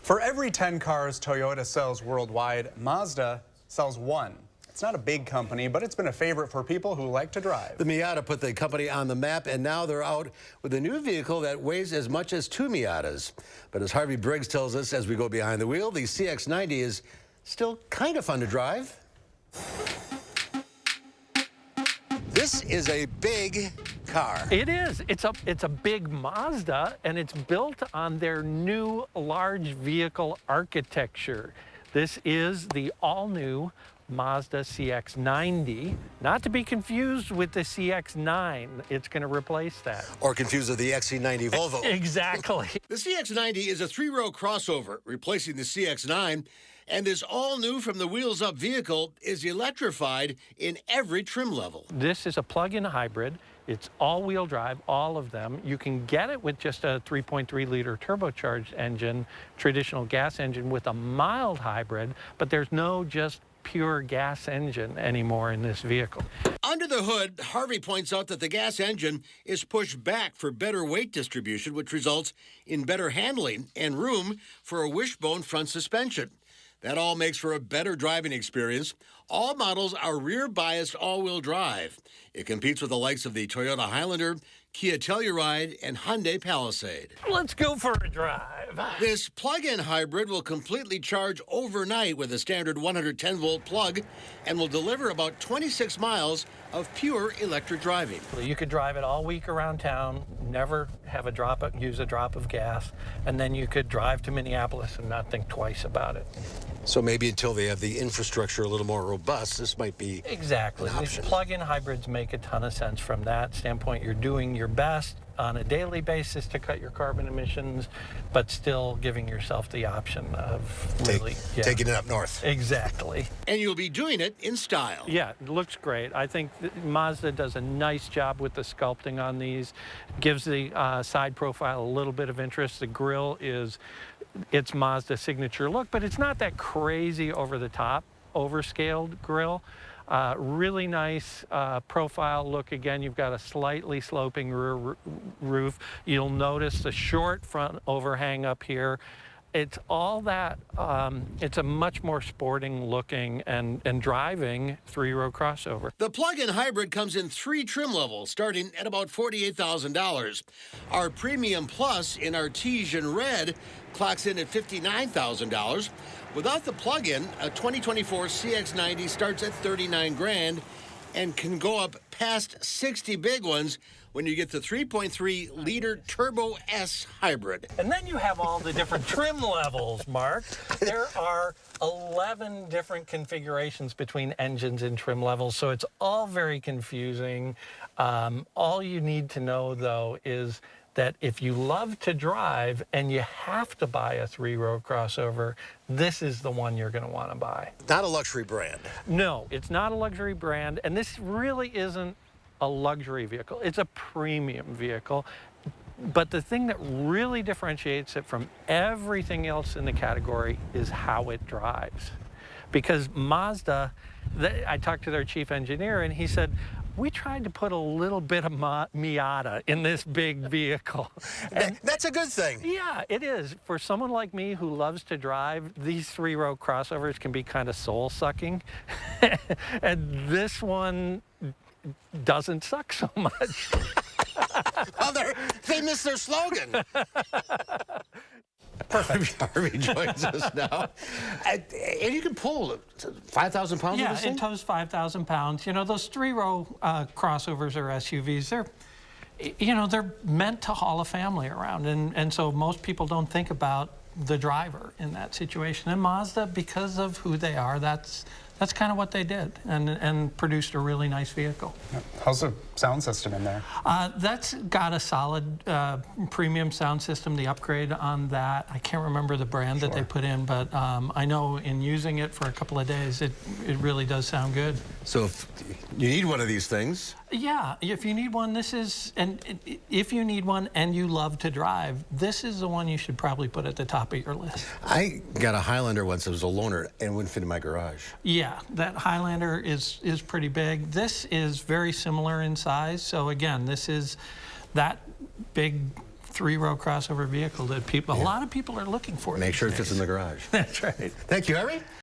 For every 10 cars Toyota sells worldwide, Mazda sells one. It's not a big company, but it's been a favorite for people who like to drive. The Miata put the company on the map, and now they're out with a new vehicle that weighs as much as 2 Miatas. But as Harvey Briggs tells us as we go behind the wheel, the CX-90 is still kind of fun to drive. This is a big car. It is. It's a big Mazda, and it's built on their new large vehicle architecture. This is the all-new Mazda CX-90, not to be confused with the CX-9. It's going to replace that. Or confused with the XC90 Volvo. Exactly. The CX-90 is a 3-row crossover, replacing the CX-9, and this all-new from the wheels-up vehicle is electrified in every trim level. This is a plug-in hybrid. It's all-wheel drive, all of them. You can get it with just a 3.3-liter turbocharged engine, traditional gas engine with a mild hybrid, but there's no just pure gas engine anymore in this vehicle. Under the hood, Harvey points out that the gas engine is pushed back for better weight distribution, which results in better handling and room for a wishbone front suspension. That all makes for a better driving experience. All models are rear-biased all-wheel drive. It competes with the likes of the Toyota Highlander, Kia Telluride, and Hyundai Palisade. Let's go for a drive. This plug-in hybrid will completely charge overnight with a standard 110-volt plug and will deliver about 26 miles of pure electric driving. You could drive it all week around town, never have use a drop of gas, and then you could drive to Minneapolis and not think twice about it. So maybe until they have the infrastructure a little more robust, this might be exactly. an option. These plug-in hybrids make a ton of sense from that standpoint. You're doing your best on a daily basis to cut your carbon emissions, but still giving yourself the option of really taking it up north. Exactly. And you'll be doing it in style. Yeah, it looks great. I think Mazda does a nice job with the sculpting on these. Gives the side profile a little bit of interest. The grille is its Mazda signature look, but it's not that crazy over-the-top, overscaled grille. Really nice profile look. Again, you've got a slightly sloping rear roof. You'll notice the short front overhang up here. It's all that, it's a much more sporting looking and driving 3-row crossover. The plug-in hybrid comes in 3 trim levels, starting at about $48,000. Our Premium Plus in Artesian Red clocks in at $59,000. Without the plug-in, a 2024 CX-90 starts at $39,000 and can go up past 60 big ones when you get the 3.3-liter Turbo S hybrid. And then you have all the different trim levels, Mark. There are 11 different configurations between engines and trim levels, so it's all very confusing. All you need to know, though, is that if you love to drive and you have to buy a 3-row crossover, this is the one you're going to want to buy. Not a luxury brand. No, it's not a luxury brand, and this really isn't a luxury vehicle. It's a premium vehicle. But the thing that really differentiates it from everything else in the category is how it drives. Because Mazda, I talked to their chief engineer, and he said, we tried to put a little bit of Miata in this big vehicle. And that's a good thing. Yeah, it is. For someone like me who loves to drive, these 3-row crossovers can be kind of soul-sucking. And this one doesn't suck so much. Well, they missed their slogan. Perfect. Harvey joins us now. And you can pull 5,000 pounds yeah, of this thing? it tows 5,000 pounds. You know, those 3-row crossovers or SUVs, they're meant to haul a family around. And so most people don't think about the driver in that situation. And Mazda, because of who they are, that's kind of what they did, and produced a really nice vehicle. How's the sound system in there? That's got a solid premium sound system. The upgrade on that, I can't remember the brand that they put in, but I know in using it for a couple of days, it really does sound good. So if you need one of these things, Yeah, if you need one, if you need one and you love to drive, this is the one you should probably put at the top of your list. I got a Highlander once. It was a loaner and wouldn't fit in my garage. Yeah, that Highlander is pretty big. This is very similar in size. So again, this is that big three-row crossover vehicle that a lot of people are looking for. Make these sure it fits days. in the garage. That's right. Thank you, Harry.